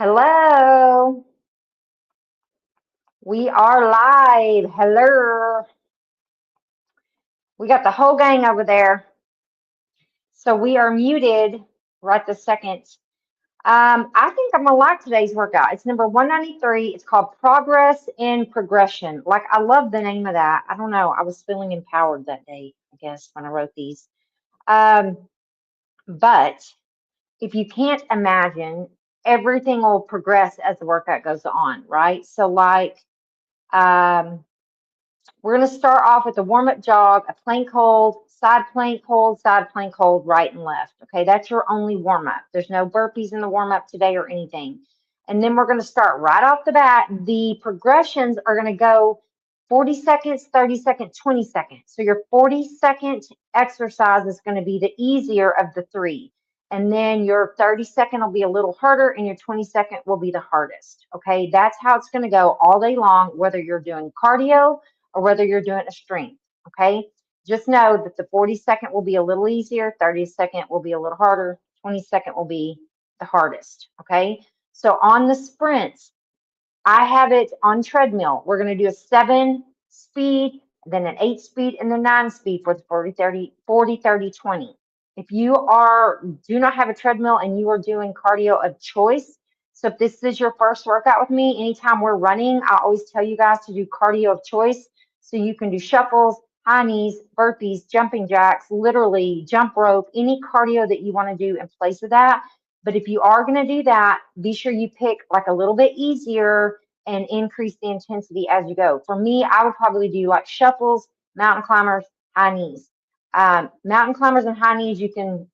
Hello. We are live. Hello. We got the whole gang over there. So we are muted right this second. I think I'm gonna like today's workout. It's number 193. It's called Progress in Progression. Like I love the name of that. I don't know. I was feeling empowered that day, I guess, when I wrote these. Um, but if you can't imagine, everything will progress as the workout goes on, right? So like um we're going to start off with a warm-up jog, a plank hold, side plank hold, right and left. Okay, that's your only warm-up. There's no burpees in the warm-up today or anything. And then we're going to start right off the bat. The progressions are going to go 40 seconds, 30 seconds, 20 seconds. So your 40-second exercise is going to be the easier of the three. And then your 30-second will be a little harder and your 20-second will be the hardest. Okay, that's how it's going to go all day long, whether you're doing cardio or whether you're doing a strength. Okay, just know that the 40-second will be a little easier, 30-second will be a little harder, 20-second will be the hardest. Okay, so on the sprints, I have it on treadmill. We're going to do a 7 speed, then an 8 speed, and then 9 speed for the 40, 30, 40, 30, 20. If you do not have a treadmill and you are doing cardio of choice, so if this is your first workout with me, anytime we're running, I always tell you guys to do cardio of choice. So you can do shuffles, high knees, burpees, jumping jacks, literally jump rope, any cardio that you want to do in place of that. But if you are going to do that, be sure you pick like a little bit easier and increase the intensity as you go. For me, I would probably do like shuffles, mountain climbers, high knees. Mountain climbers and high knees, you can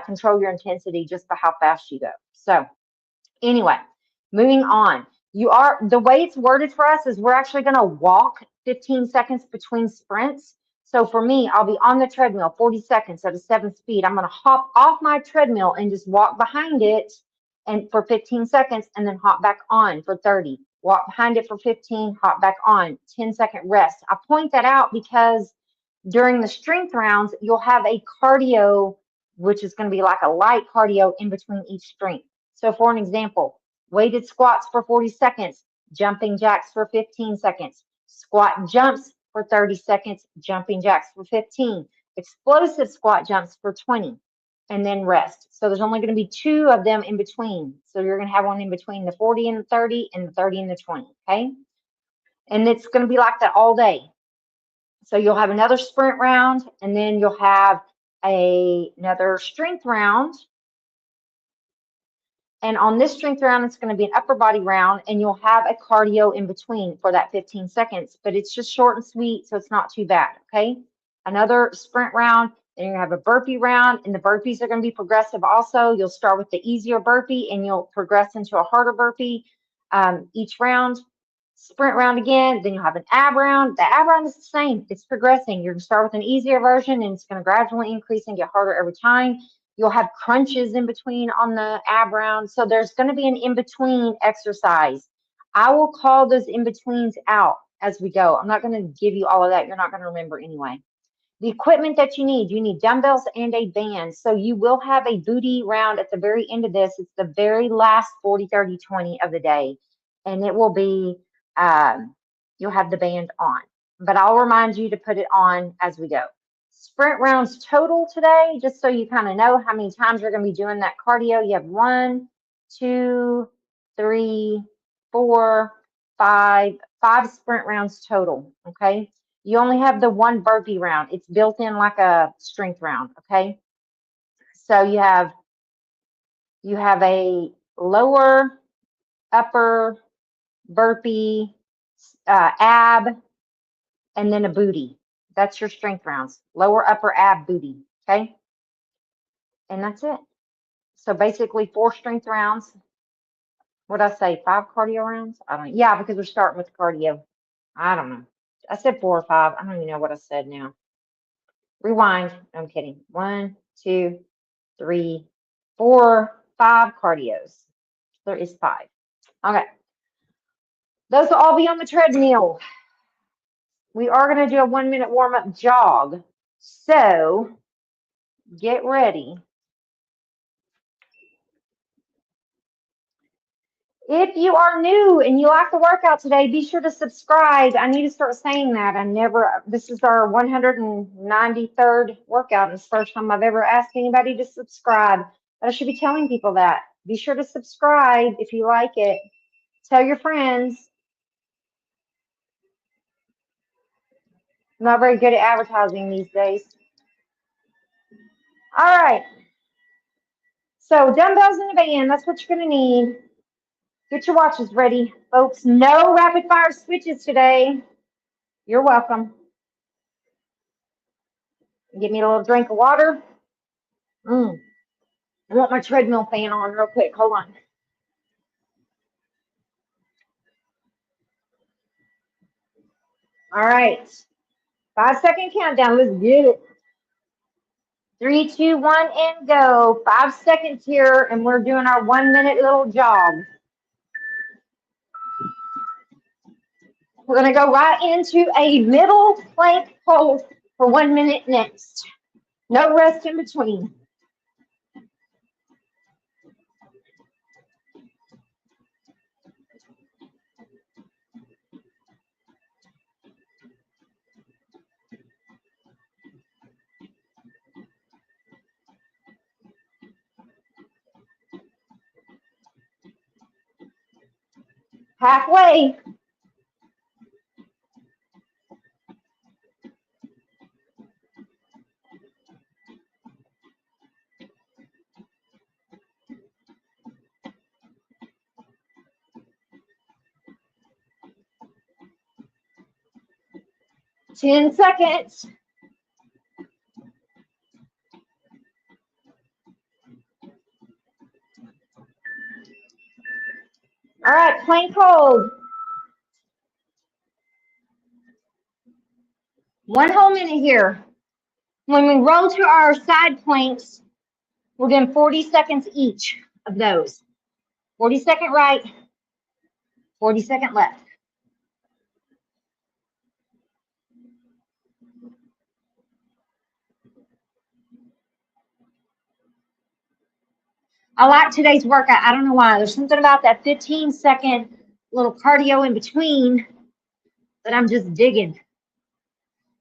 control your intensity just by how fast you go. So anyway, moving on. The way it's worded for us is we're actually going to walk 15 seconds between sprints. So for me, I'll be on the treadmill 40 seconds at a 7 speed. I'm going to hop off my treadmill and just walk behind it and for 15 seconds and then hop back on for 30. Walk behind it for 15, hop back on, 10-second rest. I point that out because during the strength rounds, you'll have a cardio, which is going to be like a light cardio in between each strength. So for an example, weighted squats for 40 seconds, jumping jacks for 15 seconds, squat jumps for 30 seconds, jumping jacks for 15, explosive squat jumps for 20, and then rest. So there's only going to be 2 of them in between. So you're going to have one in between the 40 and the 30 and the 30 and the 20, okay? And it's going to be like that all day. So you'll have another sprint round, and then you'll have another strength round. And on this strength round, it's going to be an upper body round, and you'll have a cardio in between for that 15 seconds. But it's just short and sweet, so it's not too bad, okay? Another sprint round, then you have a burpee round, and the burpees are going to be progressive also. You'll start with the easier burpee, and you'll progress into a harder burpee each round. Sprint round again, then you'll have an ab round. The ab round is the same. It's progressing. You're going to start with an easier version, and it's going to gradually increase and get harder every time. You'll have crunches in between on the ab round. So there's going to be an in-between exercise. I will call those in-betweens out as we go. I'm not going to give you all of that. You're not going to remember anyway. The equipment that you need dumbbells and a band. So you will have a booty round at the very end of this. It's the very last 40, 30, 20 of the day. And it will be, you'll have the band on. But I'll remind you to put it on as we go. Sprint rounds total today, just so you kind of know how many times you're going to be doing that cardio. You have 1, 2, 3, 4, 5 sprint rounds total. Okay. You only have the 1 burpee round. It's built in like a strength round. Okay. So you have a lower, upper burpee, ab, and then a booty. That's your strength rounds. Lower, upper, ab, booty. Okay. And that's it. So basically 4 strength rounds. What did I say? 5 cardio rounds? I don't know. Yeah, because we're starting with cardio. I don't know. I said 4 or 5. I don't even know what I said now. Rewind. I'm kidding. 1, 2, 3, 4, 5 cardios. There is 5. Okay. Those will all be on the treadmill. We are going to do a 1-minute warm-up jog. So get ready. If you are new and you like the workout today, be sure to subscribe. I need to start saying that. This is our 193rd workout. It's the first time I've ever asked anybody to subscribe. But I should be telling people that. Be sure to subscribe if you like it. Tell your friends. I'm not very good at advertising these days. All right. So dumbbells in the band, that's what you're going to need. Get your watches ready, folks. No rapid fire switches today. You're welcome. Give me a little drink of water. I want my treadmill fan on real quick. Hold on. All right. 5-second countdown. Let's get it. 3, 2, 1, and go. 5 seconds here, and we're doing our 1-minute little jog. We're going to go right into a middle plank hold for 1 minute next. No rest in between. Halfway. Ten seconds. All right, plank hold. 1 whole minute here. When we roll to our side planks, we're doing 40 seconds each of those. 40-second right, 40-second left. I like today's workout. I don't know why. There's something about that 15-second little cardio in between that I'm just digging.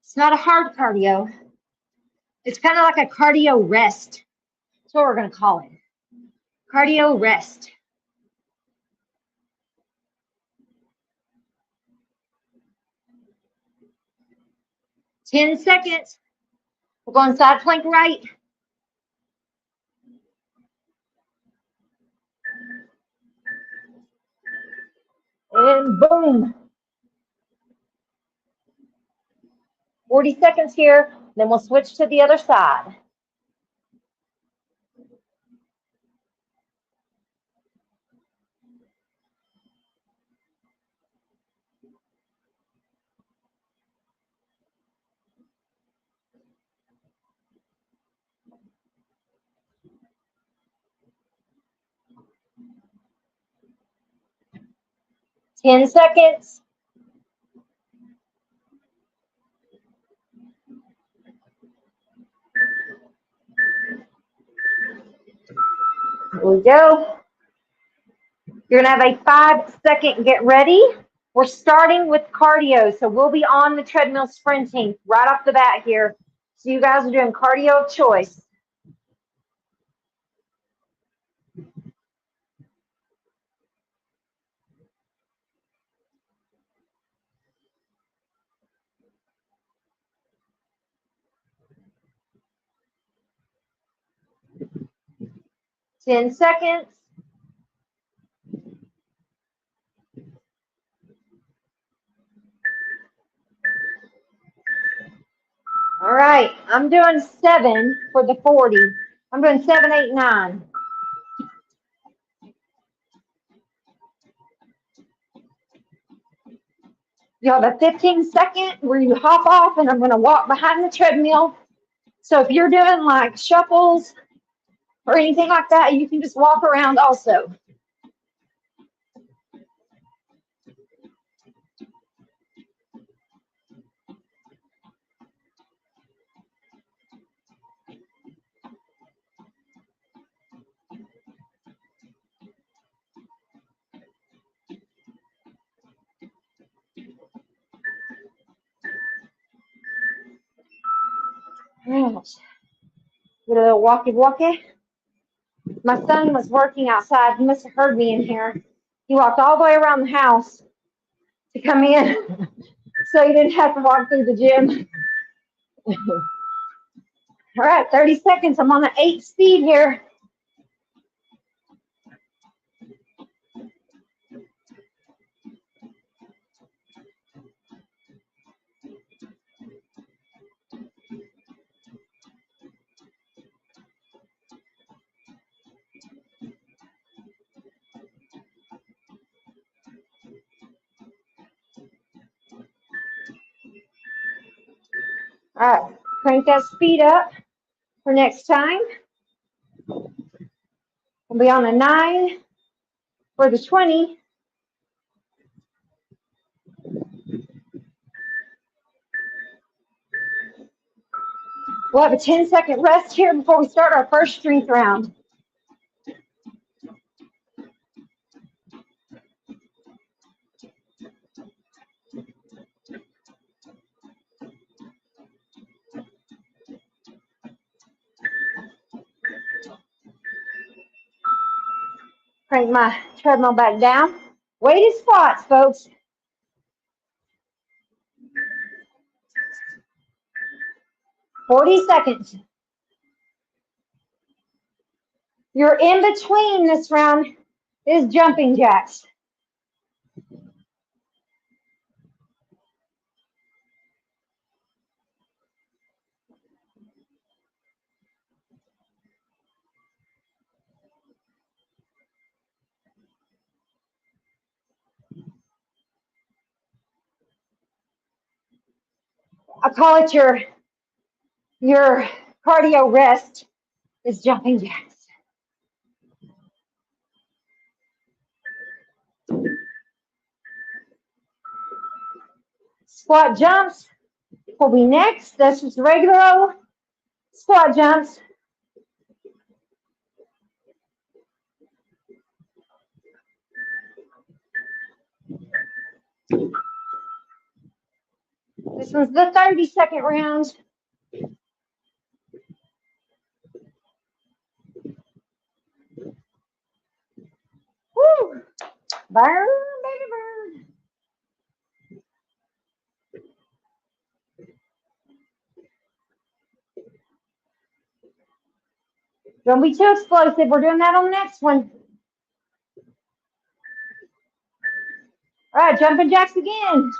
It's not a hard cardio. It's kind of like a cardio rest. That's what we're going to call it. Cardio rest. Ten seconds. We're going side plank right. And boom. 40 seconds here. Then we'll switch to the other side. Ten seconds. Here we go. You're going to have a 5-second get ready. We're starting with cardio, so we'll be on the treadmill sprinting right off the bat here. So you guys are doing cardio of choice. Ten seconds. All right, I'm doing 7 for the 40. I'm doing 7, 8, 9. You have a 15-second where you hop off, and I'm going to walk behind the treadmill. So if you're doing like shuffles or anything like that, you can just walk around also. Right. Get a little walkie. My son was working outside. He must have heard me in here. He walked all the way around the house to come in so he didn't have to walk through the gym. All right, 30 seconds. I'm on an 8 speed here. All right, crank that speed up for next time. We'll be on a 9 for the 20. We'll have a 10-second rest here before we start our first strength round. Crank my treadmill back down. Weighted squats, folks. $40. Your in between this round is jumping jacks. I call it your cardio rest is jumping jacks. Squat jumps will be next. That's just regular squat jumps. This was the 30-second round. Woo! Burn, baby, burn. Don't be too explosive. We're doing that on the next one. All right, jumping jacks again.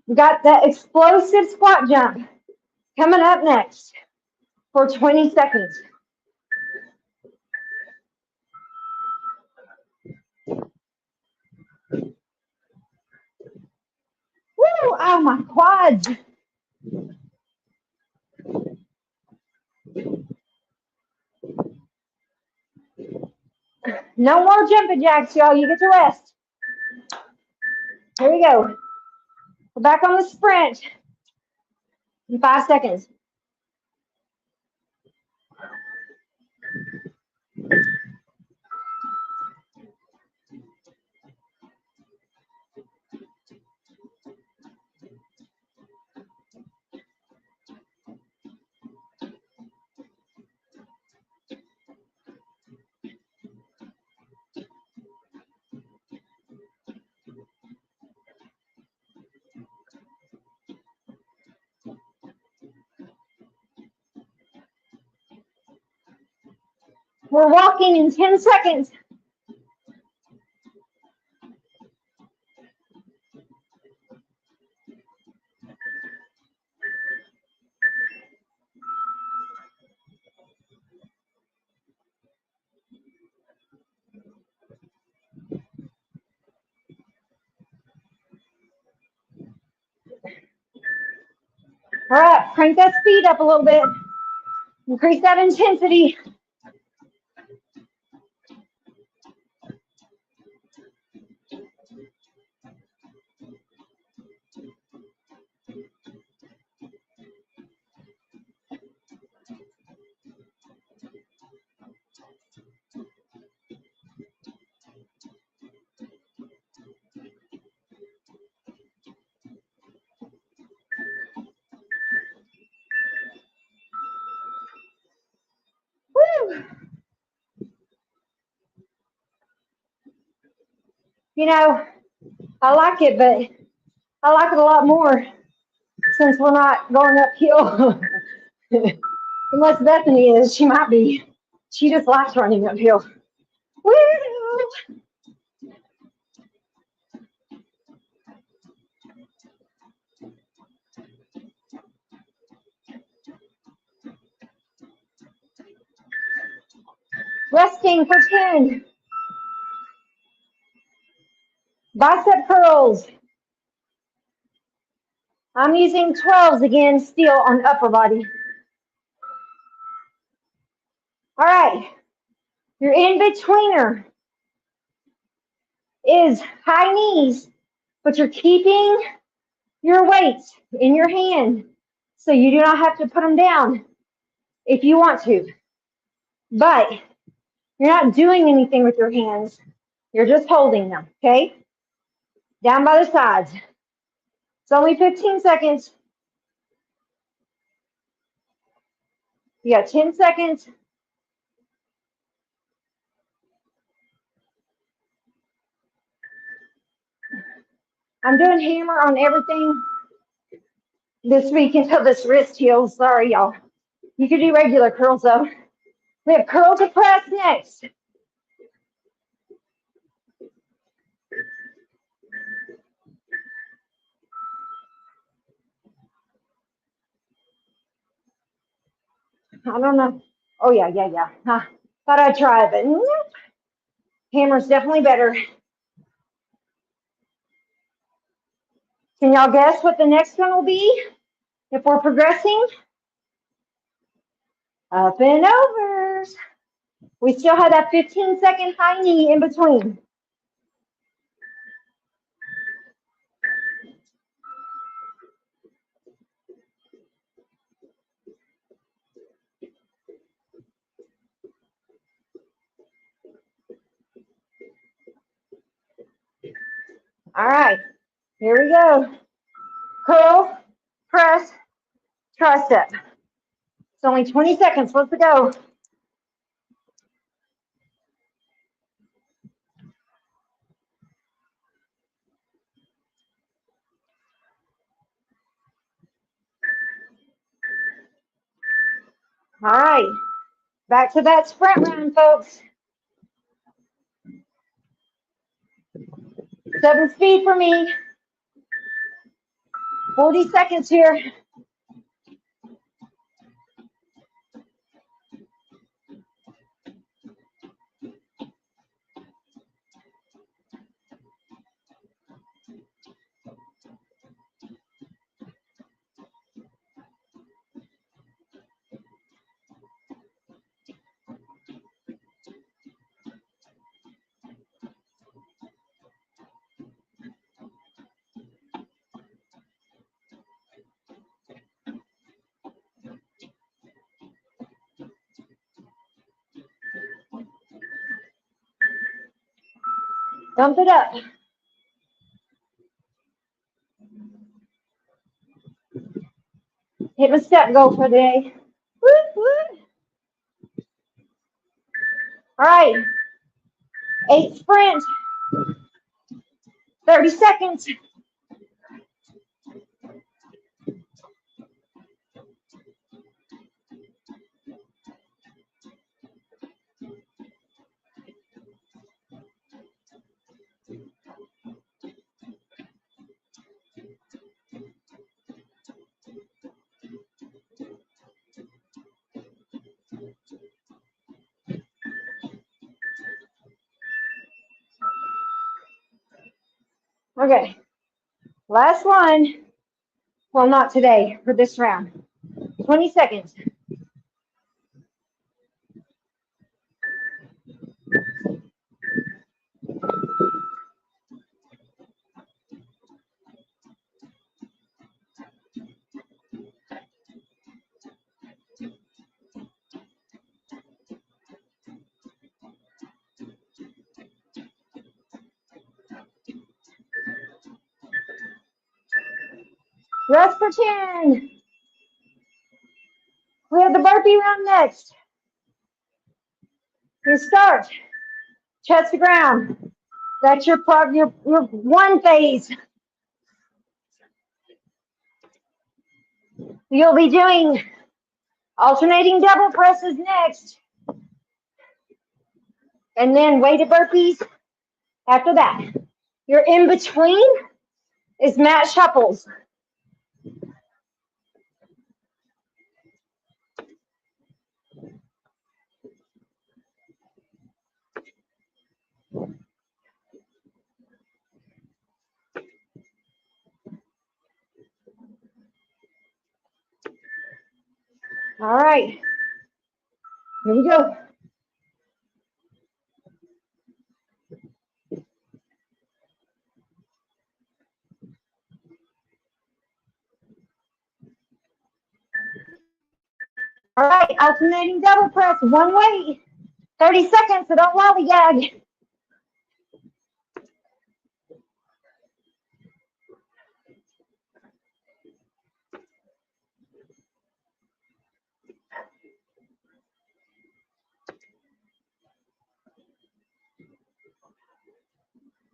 We got that explosive squat jump coming up next for 20 seconds. Woo! Oh, my quads. No more jumping jacks, y'all. You get to rest. Here we go. We're back on the sprint in 5 seconds. We're walking in 10 seconds. All right, crank that speed up a little bit. Increase that intensity. You know, I like it, but I like it a lot more since we're not going uphill. Unless Bethany is, she might be. She just likes running uphill. Woo! Resting for 10. Bicep curls. I'm using 12s again, still on upper body. All right. Your in-betweener is high knees, but you're keeping your weights in your hand, so you do not have to put them down if you want to. But you're not doing anything with your hands. You're just holding them, okay? Down by the sides. It's only 15 seconds. You got 10 seconds. I'm doing hammer on everything this week until this wrist heals. Sorry, y'all. You could do regular curls, though. We have curl to press next. I don't know. Oh, yeah. Huh. Thought I'd try it, but nope. Hammer's definitely better. Can y'all guess what the next one will be if we're progressing? Up and overs. We still have that 15-second high knee in between. All right, here we go. Curl, press, tricep. It's only 20 seconds. Let's go. All right, back to that sprint run, folks. 7 speed for me. 40 seconds here. Dump it up. Hit my step goal for the day. Woo, woo. All right, 8 sprint. 30 seconds. Okay, last one. Well, not today, for this round. 20 seconds. Rest for 10. We have the burpee round next. You start. Chest to ground. That's your one phase. You'll be doing alternating double presses next. And then weighted burpees after that. Your in between is mat shuffles. All right, here we go. All right, alternating double press, one weight, 30 seconds, so don't lollygag.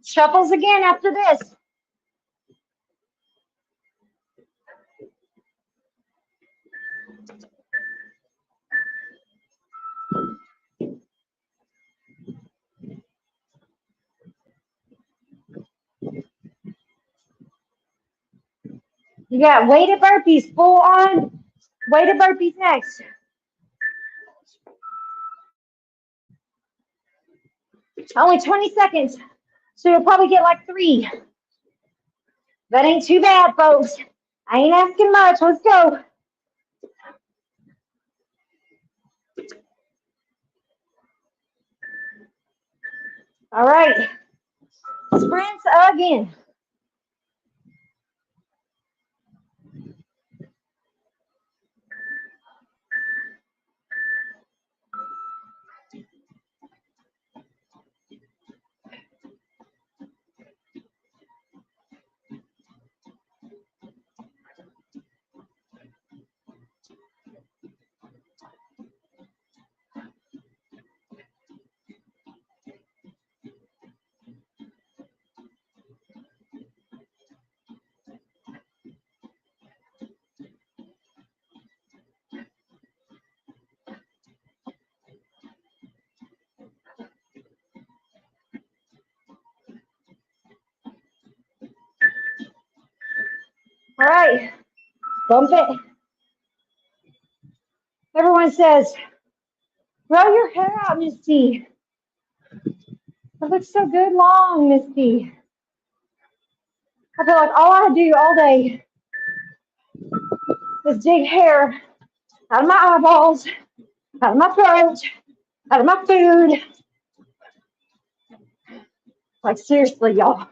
Shuffles again after this. You got weighted burpees, full on weighted burpees next. Only 20 seconds, so you'll probably get like 3. That ain't too bad, folks. I ain't asking much. Let's go. All right. Sprints again. All right. Bump it. Everyone says, grow your hair out, Misty. It looks so good long, Misty. I feel like all I do all day is dig hair out of my eyeballs, out of my throat, out of my food. Like, seriously, y'all.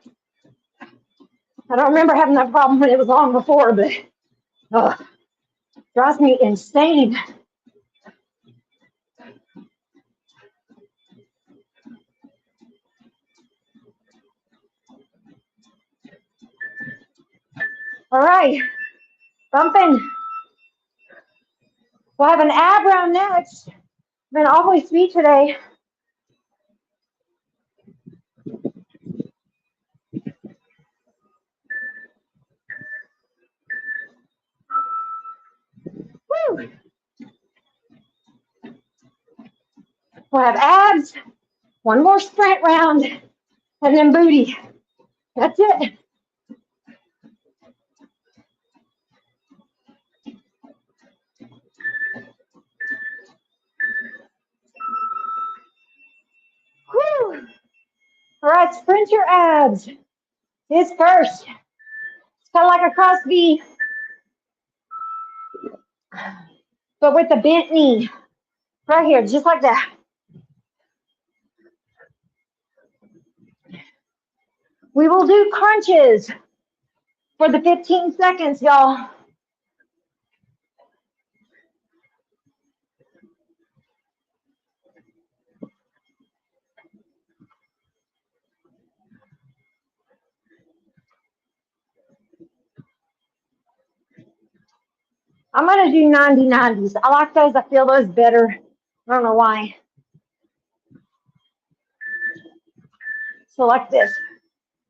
I don't remember having that problem when it was long before, but drives me insane. All right, bumping. We'll have an ab round next. Been awfully sweet today. Woo! We'll have abs, one more sprint round, and then booty. That's it. Woo! All right, sprint your abs. This first. It's kind of like a cross V, but with the bent knee. Right here, just like that. We will do crunches for the 15 seconds, y'all. I'm going to do 90-90s. I like those. I feel those better. I don't know why. So like this.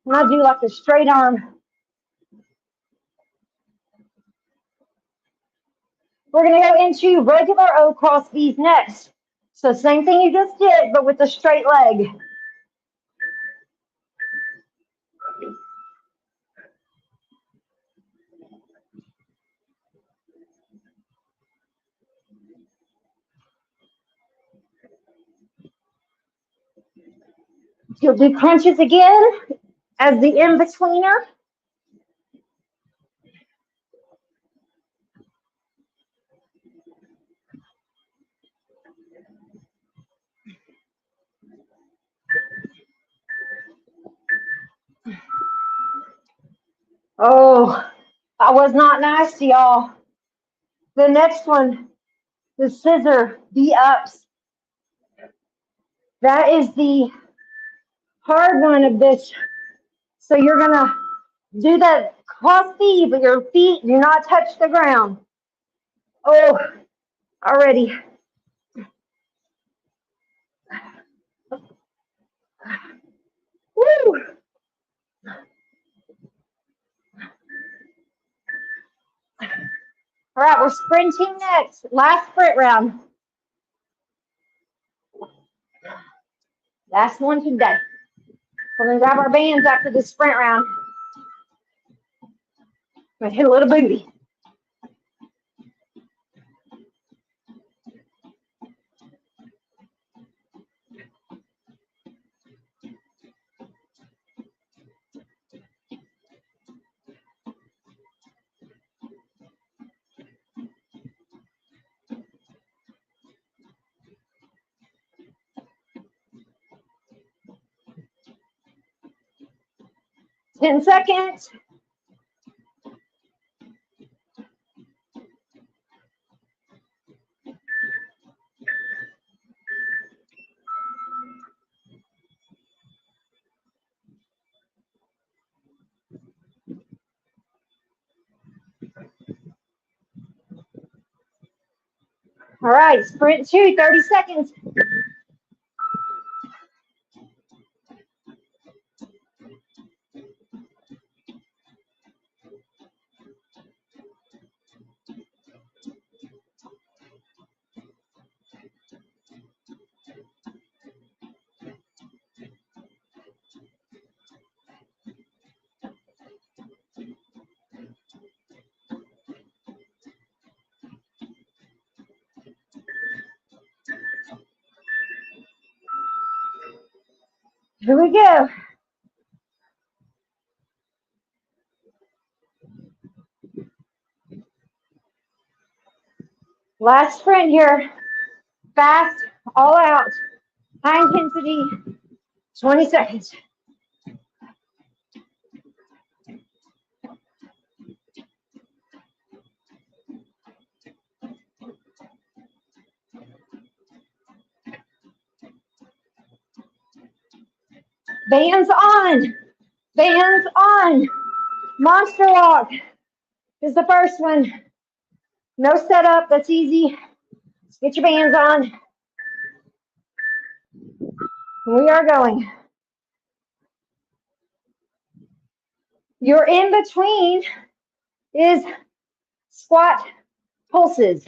And I do like a straight arm. We're going to go into regular O cross V's next. So same thing you just did, but with a straight leg. You'll do crunches again as the in-betweener. Oh, I was not nice to y'all. The next one, the scissor V-ups. That is the hard one of this. So you're going to do that cross V, but your feet do not touch the ground. Oh, already. Woo! All right, we're sprinting next. Last sprint round. Last one today. We're going to grab our bands after the sprint round. I'm going to hit a little booty. Ten seconds. All right, sprint 2, 30 seconds. Here we go. Last sprint here. Fast, all out, high intensity, 20 seconds. Bands on. Bands on. Monster walk is the first one. No setup, that's easy. Just get your bands on. We are going. Your in between is squat pulses.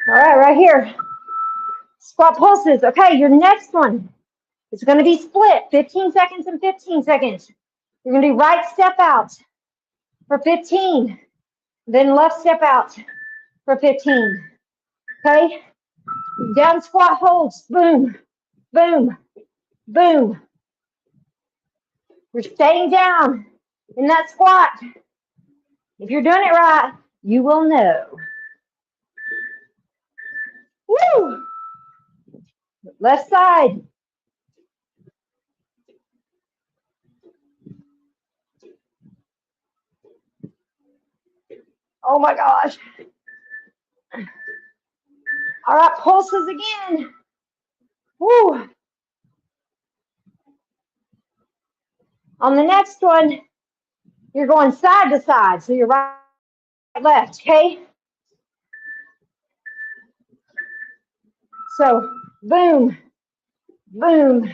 All right, right here. Squat pulses. Okay, your next one is going to be split, 15 seconds and 15 seconds. You're going to do right step out for 15, then left step out for 15. Okay? Down squat holds. Boom, boom, boom. We're staying down in that squat. If you're doing it right, you will know. Woo! Left side. Oh my gosh. All right, pulses again. Woo. On the next one, you're going side to side. So you're right, left, okay? So boom, boom,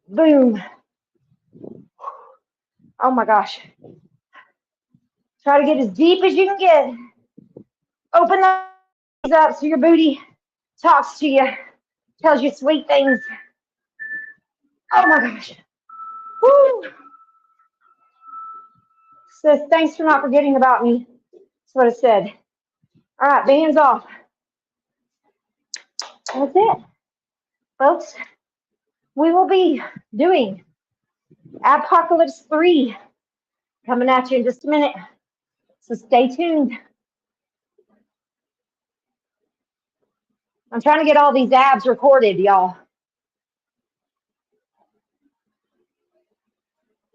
boom. Oh my gosh. Try to get as deep as you can get. Open those up so your booty talks to you, tells you sweet things. Oh my gosh. Woo. Says, thanks for not forgetting about me. That's what it said. All right, bands off. That's it, folks. We will be doing Apocalypse 3 coming at you in just a minute. So stay tuned. I'm trying to get all these abs recorded, y'all.